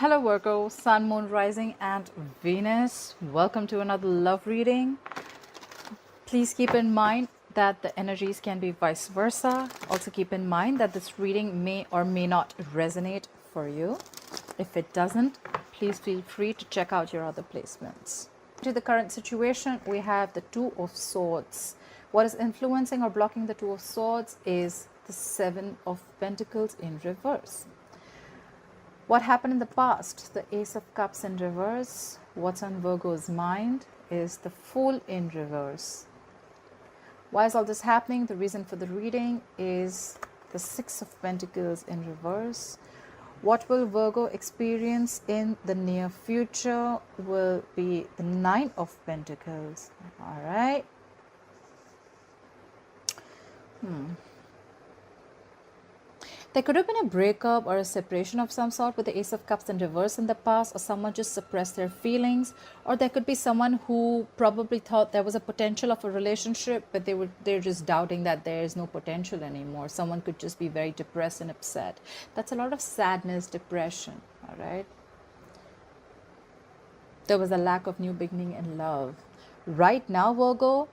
Hello Virgo, Sun, Moon, Rising and Venus. Welcome to another love reading. Please keep in mind that the energies can be vice versa. Also keep in mind that this reading may or may not resonate for you. If it doesn't, please feel free to check out your other placements. To the current situation, we have the Two of Swords. What is influencing or blocking the Two of Swords is the Seven of Pentacles in reverse. What happened in the past? The Ace of Cups in reverse. What's on Virgo's mind is the Fool in reverse. Why is all this happening? The reason for the reading is the Six of Pentacles in reverse. What will Virgo experience in the near future will be the Nine of Pentacles. All right. There could have been a breakup or a separation of some sort with the Ace of Cups in reverse in the past, or someone just suppressed their feelings, or there could be someone who probably thought there was a potential of a relationship, but they're just doubting that there is no potential anymore. Someone could just be very depressed and upset. That's a lot of sadness, depression, all right? There was a lack of new beginning in love. Right now, Virgo,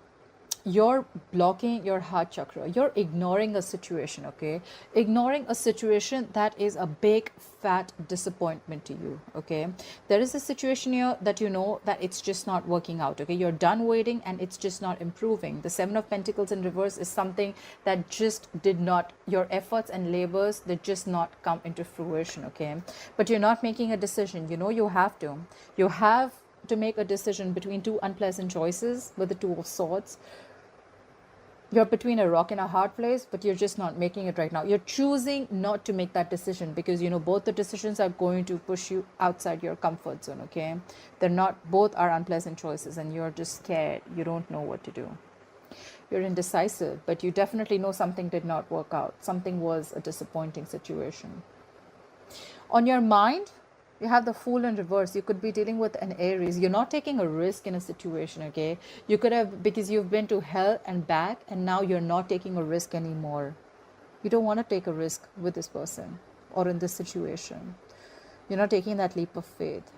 you're blocking your heart chakra. You're ignoring a situation, okay? Ignoring a situation that is a big fat disappointment to you, okay? There is a situation here that you know that it's just not working out, okay? You're done waiting and it's just not improving. The Seven of Pentacles in reverse is something that just did not, your efforts and labors, they just not come into fruition, okay? But you're not making a decision. You know you have to. You have to make a decision between two unpleasant choices with the Two of Swords. You're between a rock and a hard place, but you're just not making it right now. You're choosing not to make that decision because you know both the decisions are going to push you outside your comfort zone, okay? They're not, both are unpleasant choices and you're just scared. You don't know what to do. You're indecisive, but you definitely know something did not work out. Something was a disappointing situation. On your mind, you have the Fool in reverse. You could be dealing with an Aries. You're not taking a risk in a situation, okay? You could have, because you've been to hell and back, and now you're not taking a risk anymore. You don't want to take a risk with this person or in this situation. You're not taking that leap of faith.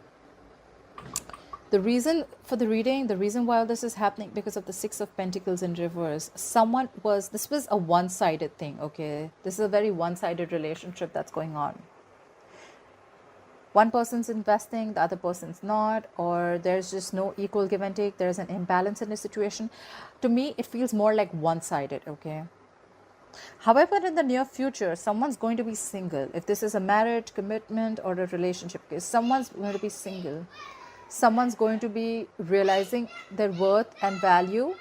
The reason for the reading, the reason why this is happening, because of the Six of Pentacles in reverse. This was a one-sided thing, okay? This is a very one-sided relationship that's going on. One person's investing, the other person's not, or there's just no equal give and take. There's an imbalance in the situation. To me, it feels more like one-sided, okay? However, in the near future, someone's going to be single. If this is a marriage, commitment, or a relationship case, someone's going to be single. Someone's going to be realizing their worth and value.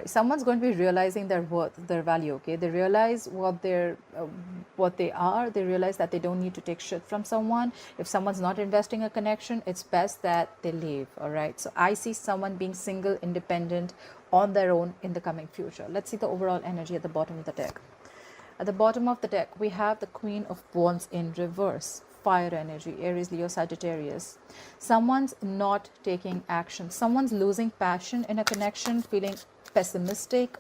Someone's going to be realizing their worth, their value, okay? They realize what they are. They realize that they don't need to take shit from someone. If someone's not investing a connection, it's best that they leave, all right? So I see someone being single, independent, on their own in the coming future. Let's see the overall energy at the bottom of the deck. At the bottom of the deck, we have the Queen of Wands in reverse. Fire energy, Aries, Leo, Sagittarius. Someone's not taking action. Someone's losing passion in a connection, feeling pessimistic.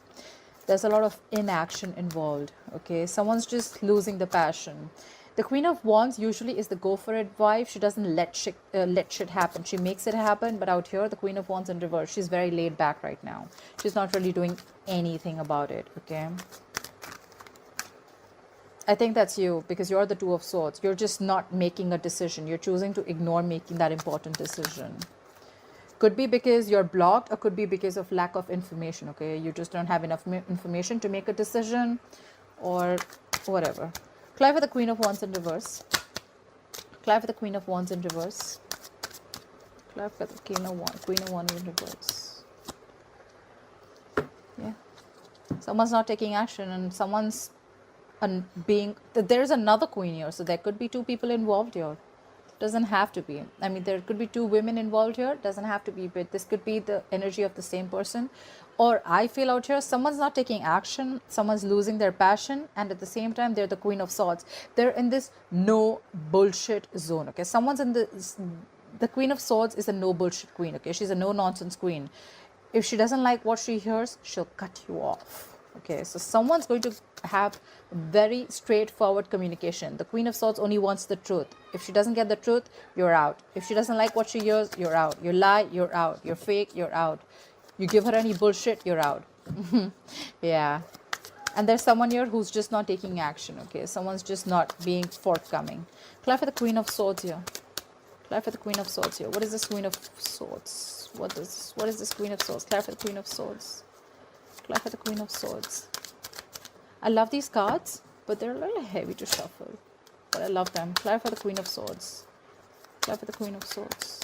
There's a lot of inaction involved, okay? Someone's just losing the passion. The Queen of Wands usually is the go for it wife. She doesn't let shit happen. She makes it happen. But out here, the Queen of Wands in reverse, she's very laid back right now. She's not really doing anything about it, okay? I think that's you, because you're the Two of Swords. You're just not making a decision. You're choosing to ignore making that important decision. Could be because you're blocked, or could be because of lack of information, okay? You just don't have enough information to make a decision, or whatever. Clarify the Queen of Wands in reverse. Clarify the Queen of Wands in reverse. Clarify the Queen of Wands in reverse. Yeah. Someone's not taking action, and someone's there's another queen here, so there could be two people involved here. Doesn't have to be. I mean, there could be two women involved here. Doesn't have to be, but this could be the energy of the same person. Or I feel out here, someone's not taking action, someone's losing their passion, and at the same time, they're the Queen of Swords. They're in this no bullshit zone, okay? Someone's in the Queen of Swords is a no bullshit queen, okay? She's a no nonsense queen. If she doesn't like what she hears, she'll cut you off, Okay, so someone's going to have very straightforward communication. The Queen of Swords only wants the truth. If she doesn't get the truth, you're out. If she doesn't like what she hears, you're out. You lie, you're out. You're fake, you're out. You give her any bullshit, you're out. Yeah. And there's someone here who's just not taking action, okay? Someone's just not being forthcoming. Clarify the Queen of Swords here. Clarify the Queen of Swords here. What is this Queen of Swords? What is this Queen of Swords? Clarify the Queen of Swords. Clarify the Queen of Swords. I love these cards, but they're a little heavy to shuffle. But I love them. Clarify the Queen of Swords. Clarify the Queen of Swords.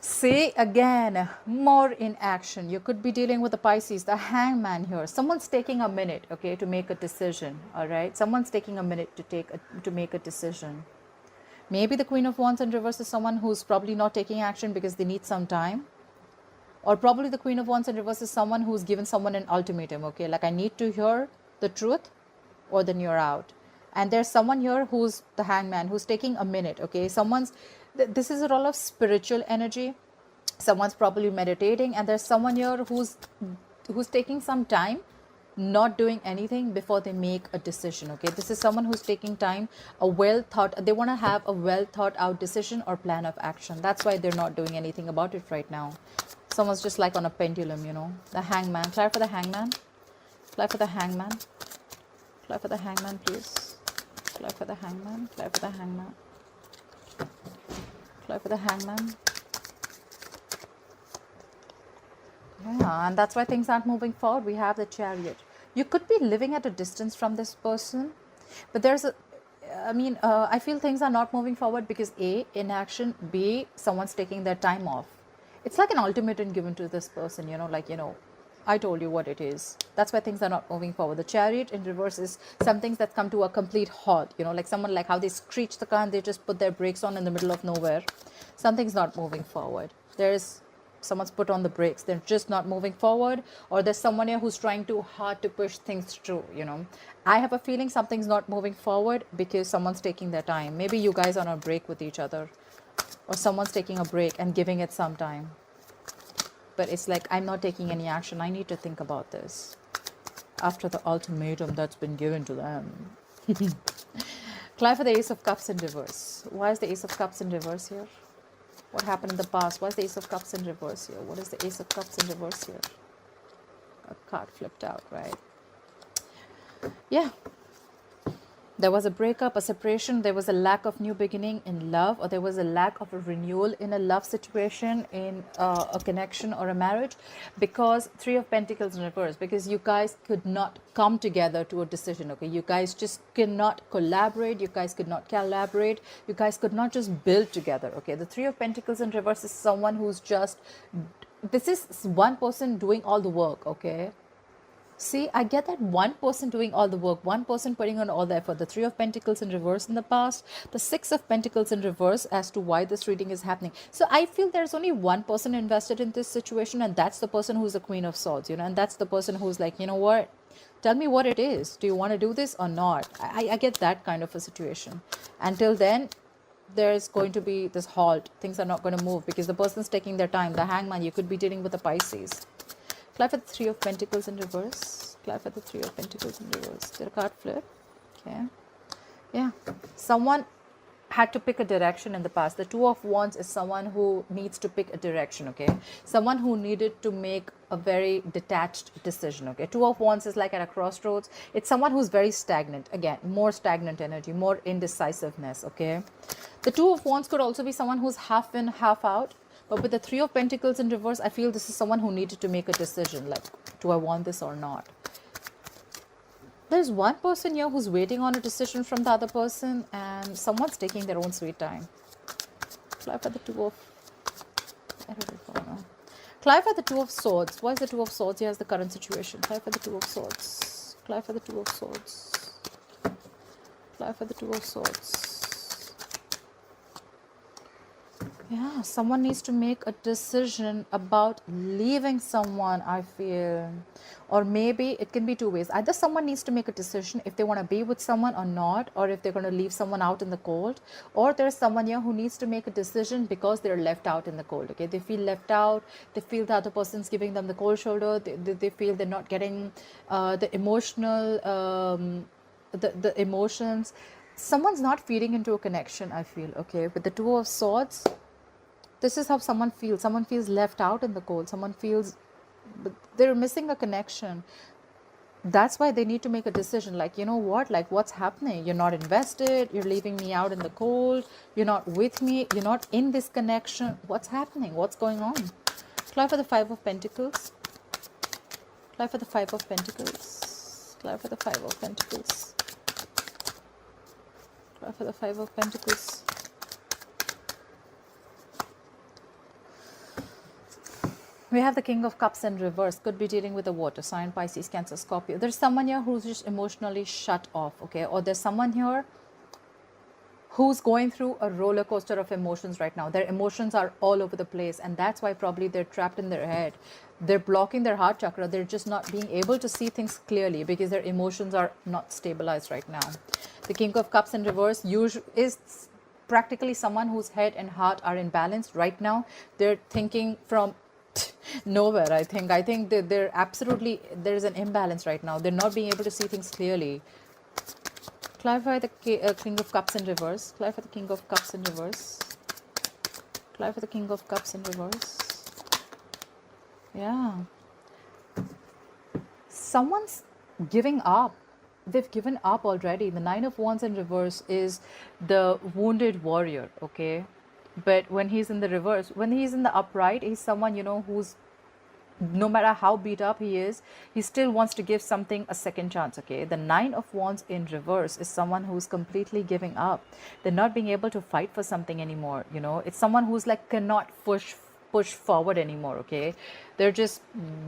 See, again, more in action. You could be dealing with the Pisces, the Hangman here. Someone's taking a minute, okay, to make a decision, all right? Someone's taking a minute to make a decision. Maybe the Queen of Wands in reverse is someone who's probably not taking action because they need some time. Or probably the Queen of Wands in reverse is someone who's given someone an ultimatum, okay? Like, I need to hear the truth or then you're out. And there's someone here who's the Hangman, who's taking a minute, okay? This is a role of spiritual energy. Someone's probably meditating, and there's someone here who's taking some time, not doing anything before they make a decision, okay? This is someone who's taking time, they want to have a well thought out decision or plan of action. That's why they're not doing anything about it right now. Someone's just like on a pendulum, you know. The Hangman. Clarify the Hangman. Clarify the Hangman. Clarify the Hangman, please. Clarify the Hangman. Clarify the Hangman. Clarify the Hangman. Yeah, and that's why things aren't moving forward. We have the Chariot. You could be living at a distance from this person, but I feel things are not moving forward because A, inaction, B, someone's taking their time off. It's like an ultimatum given to this person, you know, like, you know, I told you what it is. That's why things are not moving forward. The Chariot in reverse is some things that come to a complete halt, you know, like someone, like how they screech the car and they just put their brakes on in the middle of nowhere. Something's not moving forward. Someone's put on the brakes, they're just not moving forward, or there's someone here who's trying too hard to push things through, you know. I have a feeling something's not moving forward because someone's taking their time. Maybe you guys are on a break with each other, or someone's taking a break and giving it some time, but it's like, I'm not taking any action, I need to think about this after the ultimatum that's been given to them. Clarify the Ace of Cups in reverse. Why is the Ace of Cups in reverse here? What happened in the past? Why is the Ace of Cups in reverse here? What is the Ace of Cups in reverse here? A card flipped out, right? Yeah. There was a breakup, a separation. There was a lack of new beginning in love, or there was a lack of a renewal in a love situation, in a connection or a marriage, because Three of Pentacles in reverse, because you guys could not come together to a decision, okay? You guys just cannot collaborate. You guys could not collaborate. You guys could not just build together, okay? The Three of Pentacles in reverse is someone who's just, this is one person doing all the work, okay? See, I get that one person doing all the work, one person putting on all the effort. The Three of Pentacles in reverse in the past, the Six of Pentacles in reverse as to why this reading is happening. So I feel there's only one person invested in this situation, and that's the person who's the Queen of Swords, you know, and that's the person who's like, you know what, tell me what it is. Do you want to do this or not? I get that kind of a situation. Until then, there's going to be this halt. Things are not going to move because the person's taking their time. The Hangman, you could be dealing with the Pisces. Clarify the Three of Pentacles in reverse. Clarify the Three of Pentacles in reverse. Did a card flip? Okay. Yeah. Someone had to pick a direction in the past. The Two of Wands is someone who needs to pick a direction, okay? Someone who needed to make a very detached decision, okay? Two of Wands is like at a crossroads. It's someone who's very stagnant. Again, more stagnant energy, more indecisiveness, okay? The Two of Wands could also be someone who's half in, half out. But with the Three of Pentacles in reverse, I feel this is someone who needed to make a decision, like, do I want this or not? There's one person here who's waiting on a decision from the other person, and someone's taking their own sweet time. Clarify the Two of... Clarify the Two of Swords. Why is the Two of Swords? Here's the current situation. Clarify the Two of Swords. Clarify the Two of Swords. Clarify the Two of Swords. Yeah, someone needs to make a decision about leaving someone, I feel. Or maybe it can be two ways. Either someone needs to make a decision if they want to be with someone or not, or if they're going to leave someone out in the cold, or there's someone here who needs to make a decision because they're left out in the cold. Okay, they feel left out, they feel the other person's giving them the cold shoulder, they feel they're not getting the emotional the emotions. Someone's not feeding into a connection, I feel. Okay, with the Two of Swords, this is how someone feels. Someone feels left out in the cold. Someone feels they're missing a connection. That's why they need to make a decision, like, you know what, like, what's happening? You're not invested, you're leaving me out in the cold, you're not with me, you're not in this connection. What's happening? What's going on? Apply for the Five of Pentacles. Apply for the Five of Pentacles. Apply for the Five of Pentacles. Apply for the Five of Pentacles. We have the King of Cups in reverse. Could be dealing with a water sign, Pisces, Cancer, Scorpio. There's someone here who's just emotionally shut off, okay? Or there's someone here who's going through a roller coaster of emotions right now. Their emotions are all over the place, and that's why probably they're trapped in their head. They're blocking their heart chakra. They're just not being able to see things clearly because their emotions are not stabilized right now. The King of Cups in reverse is practically someone whose head and heart are in balance right now. They're thinking from nowhere. I think that they're absolutely, there's an imbalance right now. They're not being able to see things clearly. Clarify the King of Cups in reverse. Clarify the King of Cups in reverse. Clarify the King of Cups in reverse. Yeah, someone's giving up. They've given up already. The Nine of Wands in reverse is the wounded warrior, okay? But when he's in the reverse, when he's in the upright, he's someone, you know, who's, no matter how beat up he is, he still wants to give something a second chance, okay? The Nine of Wands in reverse is someone who's completely giving up. They're not being able to fight for something anymore, you know? It's someone who's like cannot push forward anymore, okay? They're just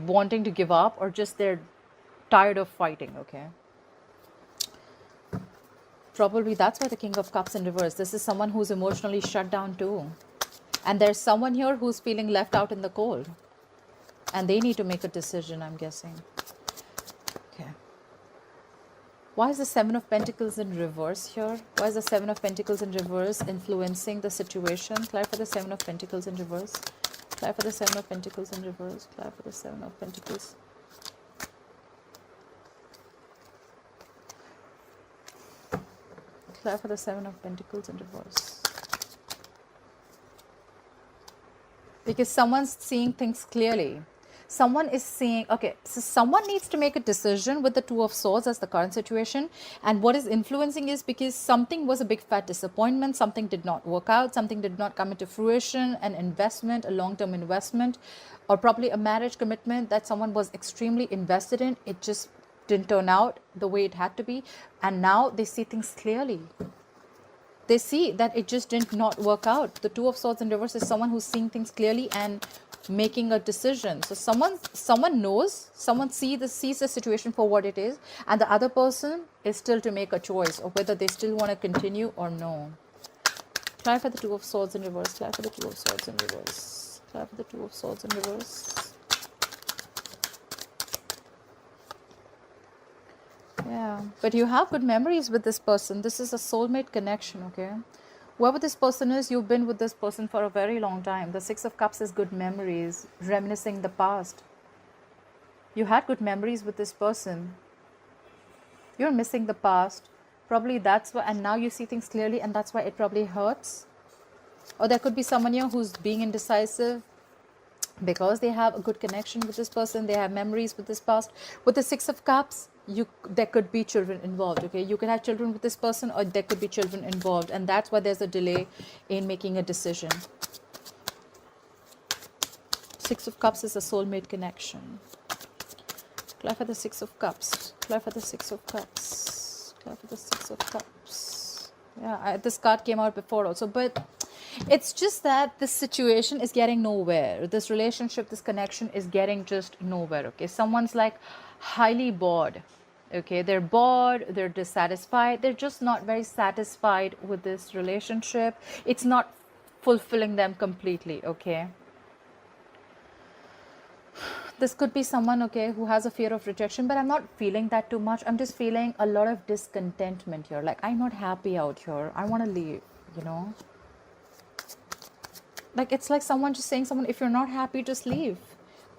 wanting to give up, or just they're tired of fighting, okay? Probably that's why the King of Cups in reverse. This is someone who's emotionally shut down too. And there's someone here who's feeling left out in the cold. And they need to make a decision, I'm guessing. Okay. Why is the Seven of Pentacles in reverse here? Why is the Seven of Pentacles in reverse influencing the situation? Clarify the Seven of Pentacles in reverse. Clarify the Seven of Pentacles in reverse. Clarify the Seven of Pentacles. Clarify the Seven of Pentacles in reverse. Because someone's seeing things clearly. Someone is seeing, okay, so someone needs to make a decision with the Two of Swords as the current situation. And what is influencing is because something was a big fat disappointment, something did not work out, something did not come into fruition, an investment, a long-term investment, or probably a marriage commitment that someone was extremely invested in. It just didn't turn out the way it had to be. And now they see things clearly. They see that it just did not work out. The Two of Swords in reverse is someone who's seeing things clearly and making a decision. So someone knows, someone sees the situation for what it is, and the other person is still to make a choice of whether they still want to continue or no. Clarify the Two of Swords in reverse. Clarify the Two of Swords in reverse. Clarify the Two of Swords in reverse. Yeah, but you have good memories with this person. This is a soulmate connection, okay? Whoever this person is, you've been with this person for a very long time. The Six of Cups is good memories, reminiscing the past. You had good memories with this person. You're missing the past. Probably that's why, and now you see things clearly, and that's why it probably hurts. Or there could be someone here who's being indecisive because they have a good connection with this person. They have memories with this past. With the Six of Cups, there could be children involved, okay? You could have children with this person, or there could be children involved, and that's why there's a delay in making a decision. Six of Cups is a soulmate connection. Clarify the Six of Cups. Clarify the Six of Cups. Clarify the Six of Cups. Yeah, this card came out before also, but it's just that this situation is getting nowhere. This relationship, this connection is getting just nowhere, okay? Someone's like highly bored, okay? They're bored, they're dissatisfied, they're just not very satisfied with this relationship. It's not fulfilling them completely, okay? This could be someone, okay, who has a fear of rejection, but I'm not feeling that too much. I'm just feeling a lot of discontentment here. Like, I'm not happy out here. I want to leave, you know. Like, it's like someone just saying, someone, if you're not happy, just leave.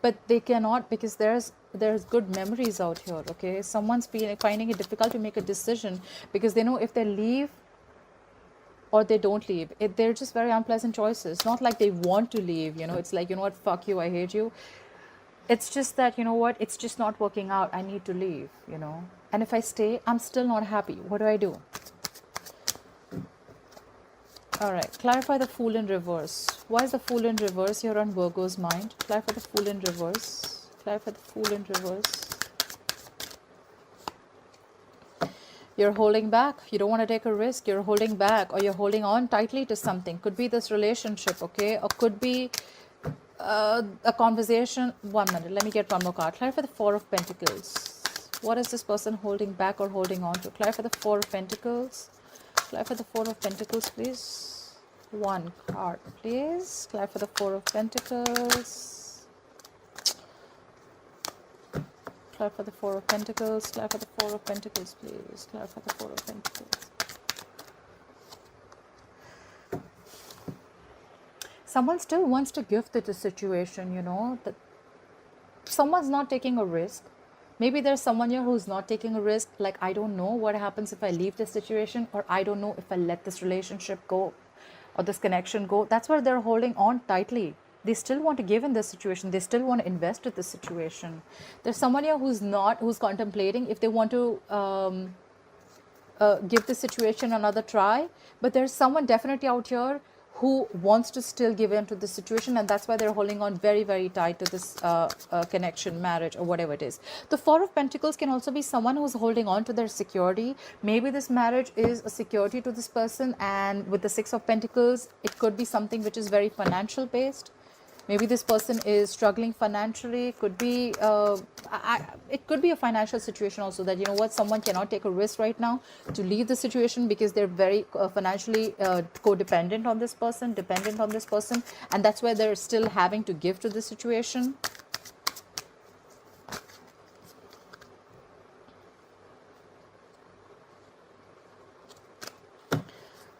But they cannot, because there's good memories out here, okay. Someone's finding it difficult to make a decision because they know if they leave or they don't leave, they're just very unpleasant choices. Not like they want to leave, you know. It's like, you know what, fuck you, I hate you. It's just that, you know what, it's just not working out. I need to leave, you know. And if I stay, I'm still not happy. What do I do? All right, clarify the Fool in reverse. Why is the Fool in reverse here on Virgo's mind? Clarify the Fool in reverse. Clarify the Fool in reverse. You're holding back. You don't want to take a risk. You're holding back, or you're holding on tightly to something. Could be this relationship, okay? Or could be a conversation. 1 minute. Let me get one more card. Clarify the Four of Pentacles. What is this person holding back or holding on to? Clarify the Four of Pentacles. Clarify the Four of Pentacles, please. One card, please. Clarify the Four of Pentacles. Clarify the Four of Pentacles. Clarify the Four of Pentacles, please. Clarify the Four of Pentacles. Someone still wants to gift it a situation, you know, that someone's not taking a risk. Maybe there's someone here who's not taking a risk. Like, I don't know what happens if I leave this situation, or I don't know if I let this relationship go or this connection go. That's where they're holding on tightly. They still want to give in this situation. They still want to invest in this situation. There's someone here who's contemplating if they want to give the situation another try. But there's someone definitely out here who wants to still give in to the situation, and that's why they're holding on very, very tight to this connection, marriage, or whatever it is. The Four of Pentacles can also be someone who's holding on to their security. Maybe this marriage is a security to this person, and with the Six of Pentacles, it could be something which is very financial based. Maybe this person is struggling financially. Could be it could be a financial situation also, that, you know what, someone cannot take a risk right now to leave the situation because they're very financially codependent on this person, dependent on this person, and that's why they're still having to give to the situation.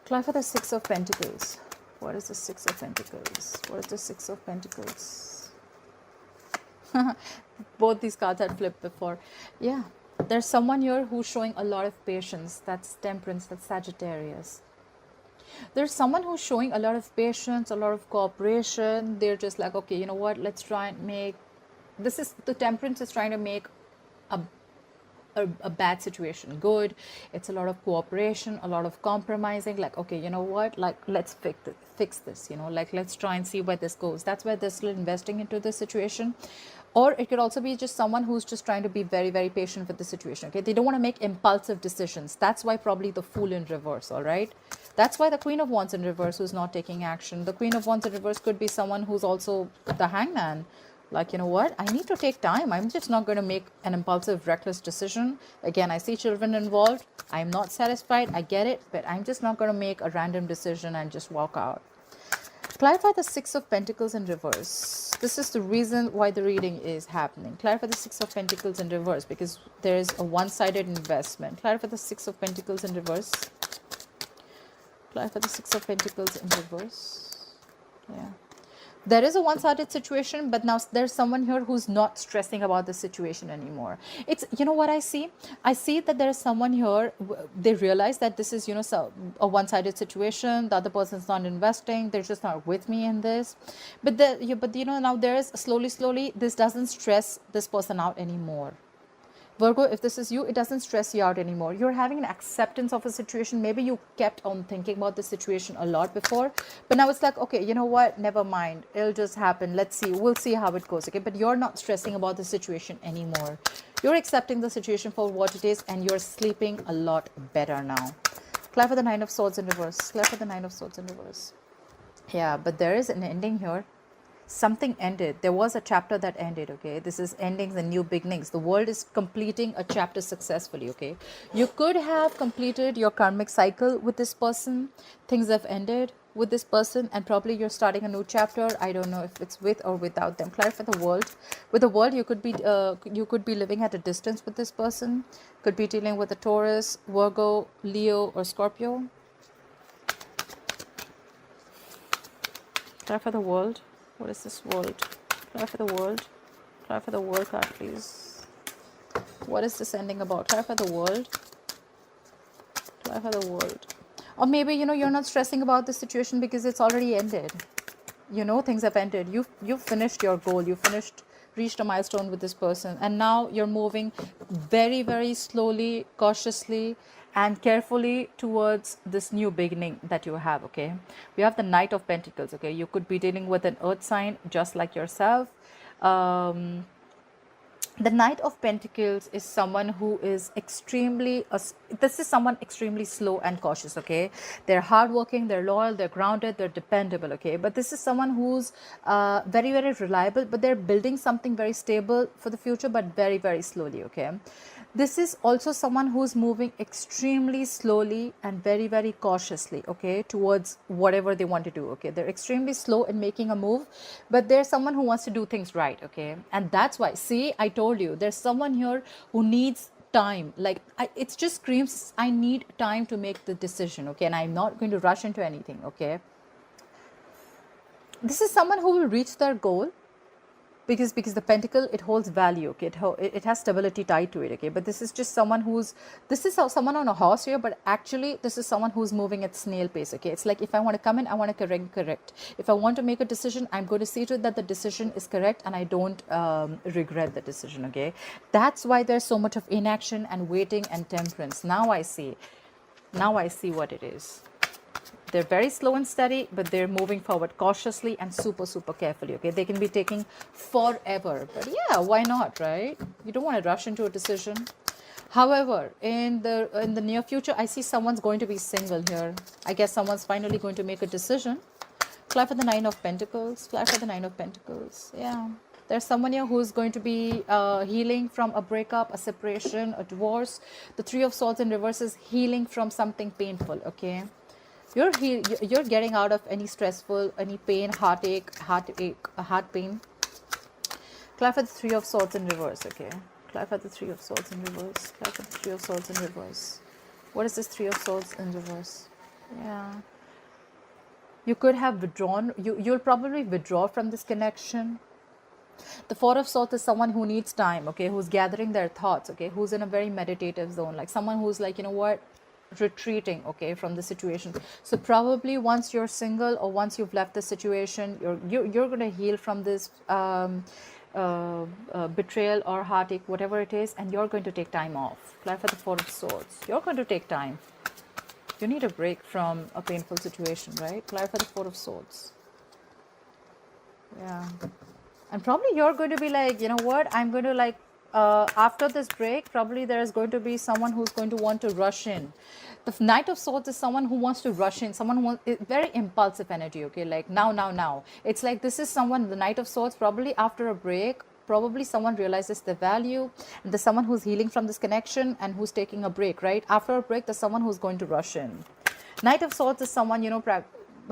Clarify the Six of Pentacles. What is the Six of Pentacles? What is the Six of Pentacles? Both these cards had flipped before. Yeah, there's someone here who's showing a lot of patience. That's Temperance, that's Sagittarius. There's someone who's showing a lot of patience, a lot of cooperation. They're just like, okay, you know what, let's try and make, this is, the Temperance is trying to make a bad situation good. It's a lot of cooperation, a lot of compromising, like, okay, you know what, like, let's fix this, you know, like, let's try and see where this goes. That's where they're still investing into this situation. Or it could also be just someone who's just trying to be very, very patient with the situation, okay. They don't want to make impulsive decisions. That's why probably the Fool in reverse. All right, that's why the Queen of Wands in reverse, who's not taking action. The Queen of Wands in reverse could be someone who's also the Hangman. Like, you know what, I need to take time. I'm just not going to make an impulsive, reckless decision. Again, I see children involved. I'm not satisfied. I get it. But I'm just not going to make a random decision and just walk out. Clarify the Six of Pentacles in reverse. This is the reason why the reading is happening. Clarify the Six of Pentacles in reverse, because there is a one-sided investment. Clarify the Six of Pentacles in reverse. Clarify the Six of Pentacles in reverse. Yeah. There is a one-sided situation, but now there's someone here who's not stressing about the situation anymore. It's, you know what I see? I see that there is someone here, they realize that this is, you know, a one-sided situation. The other person's not investing. They're just not with me in this. But you know, now there is slowly, this doesn't stress this person out anymore. Virgo, if this is you, it doesn't stress you out anymore. You're having an acceptance of a situation. Maybe you kept on thinking about the situation a lot before, but now it's like, okay, you know what, never mind, it'll just happen, let's see, we'll see how it goes, okay. But you're not stressing about the situation anymore. You're accepting the situation for what it is, and you're sleeping a lot better now. Clarify the Nine of Swords in reverse. Clarify the Nine of Swords in reverse. Yeah, but there is an ending here. Something ended. There was a chapter that ended, okay. This is endings and new beginnings. The world is completing a chapter successfully, okay. You could have completed your karmic cycle with this person. Things have ended. with this person, and probably you're starting a new chapter. I don't know if it's with or without them. Clarify the world. With the world, you could be living at a distance with this person. Could be dealing with a Taurus, Virgo, Leo, or Scorpio. Clarify the world. What is this world? Clarify the world. Clarify the world card, please. What is this ending about? Clarify the world. Clarify the world. Or maybe, you're not stressing about the situation because it's already ended. Things have ended. You've finished your goal. Reached a milestone with this person. And now you're moving very, very slowly, cautiously, and carefully towards this new beginning that you have, okay? We have the Knight of Pentacles, okay? You could be dealing with an earth sign just like yourself. The Knight of Pentacles is someone who is this is someone extremely slow and cautious, okay? They're hardworking, they're loyal, they're grounded, they're dependable, okay? But this is someone who's very, very reliable, but they're building something very stable for the future, but very, very slowly, okay? This is also someone who's moving extremely slowly and very, very cautiously, okay, towards whatever they want to do, okay? They're extremely slow in making a move, but there's someone who wants to do things right, okay? And that's why, see, I told you, there's someone here who needs time. Like, it just screams, I need time to make the decision, okay? And I'm not going to rush into anything, okay? This is someone who will reach their goal, because the pentacle, it holds value, okay? It has stability tied to it, okay? But this is just someone someone on a horse here, but actually this is someone who's moving at snail pace, okay? It's like, if I want to come in, I want to correct. If I want to make a decision, I'm going to see to it that the decision is correct and I don't regret the decision, okay? That's why there's so much of inaction and waiting and temperance. Now I see what it is. They're very slow and steady, but they're moving forward cautiously and super, super carefully, okay? They can be taking forever, but yeah, why not, right? You don't want to rush into a decision. However, in the near future, I see someone's going to be single here. I guess someone's finally going to make a decision. Clarify the Nine of Pentacles. Clarify the Nine of Pentacles. Yeah. There's someone here who's going to be healing from a breakup, a separation, a divorce. The Three of Swords in reverse is healing from something painful, okay? You're getting out of any stressful, any pain, heart pain. Clarify the Three of Swords in reverse, okay? Clarify the Three of Swords in reverse. Clarify the Three of Swords in reverse. What is this Three of Swords in reverse? Yeah. You could have withdrawn. You'll probably withdraw from this connection. The Four of Swords is someone who needs time, okay? Who's gathering their thoughts, okay? Who's in a very meditative zone. Like someone who's like, you know what? Retreating, okay, from the situation. So probably once you're single or once you've left the situation, you're going to heal from this betrayal or heartache, whatever it is, and you're going to take time off. Clarify the Four of Swords. You're going to take time. You need a break from a painful situation, right? Clarify the Four of Swords. Yeah. And probably you're going to be like, you know what, I'm going to like, after this break, probably there is going to be someone who's going to want to rush in. The Knight of Swords is someone who wants to rush in, someone who wants, very impulsive energy, okay, like now. It's like this is someone, the Knight of Swords, probably after a break, probably someone realizes the value, and there's someone who's healing from this connection and who's taking a break, right? After a break, there's someone who's going to rush in. Knight of Swords is someone,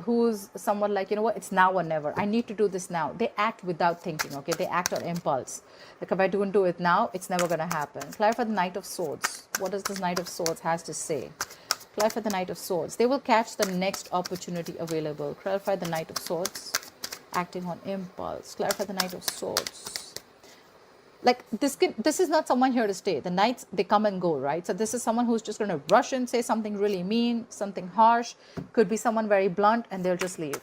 who's someone like, you know what, it's now or never. I need to do this now. They act without thinking, okay? They act on impulse. Like if I don't do it now, it's never going to happen. Clarify the Knight of Swords. What does this Knight of Swords has to say? Clarify the Knight of Swords. They will catch the next opportunity available. Clarify the Knight of Swords. Acting on impulse. Clarify the Knight of Swords. Like this is not someone here to stay. The knights, they come and go, right? So this is someone who's just going to rush in, say something really mean, something harsh. Could be someone very blunt, and they'll just leave.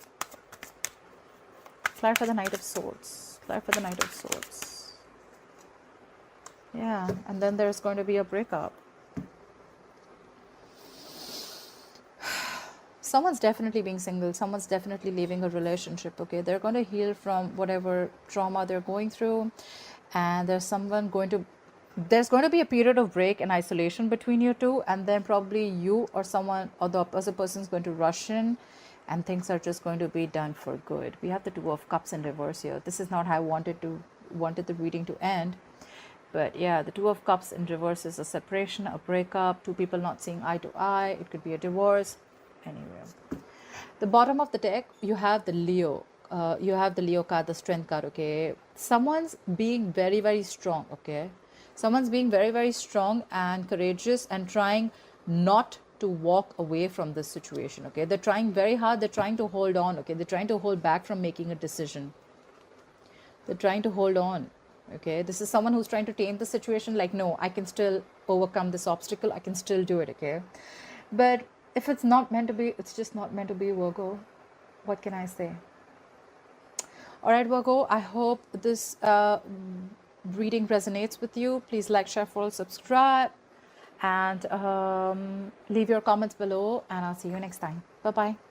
Clarify the Knight of Swords. Clarify the Knight of Swords. Yeah, and then there's going to be a breakup. Someone's definitely being single. Someone's definitely leaving a relationship, okay? They're going to heal from whatever trauma they're going through. And there's going to be a period of break and isolation between you two, and then probably you or someone or the other person is going to rush in, and things are just going to be done for good. We have the Two of Cups in reverse here. This is not how I wanted the reading to end, but yeah, the Two of Cups in reverse is a separation, a breakup, two people not seeing eye to eye. It could be a divorce. Anyway, The bottom of the deck, you have the Leo. You have the Leo card, the strength card, okay? Someone's being very, very strong, okay? Someone's being very, very strong and courageous and trying not to walk away from this situation, okay? They're trying very hard. They're trying to hold on, okay? They're trying to hold back from making a decision. They're trying to hold on, okay? This is someone who's trying to tame the situation, like, no, I can still overcome this obstacle. I can still do it, okay? But if it's not meant to be, it's just not meant to be, Virgo. What can I say? All right, Virgo, I hope this reading resonates with you. Please like, share, follow, subscribe, and leave your comments below, and I'll see you next time. Bye-bye.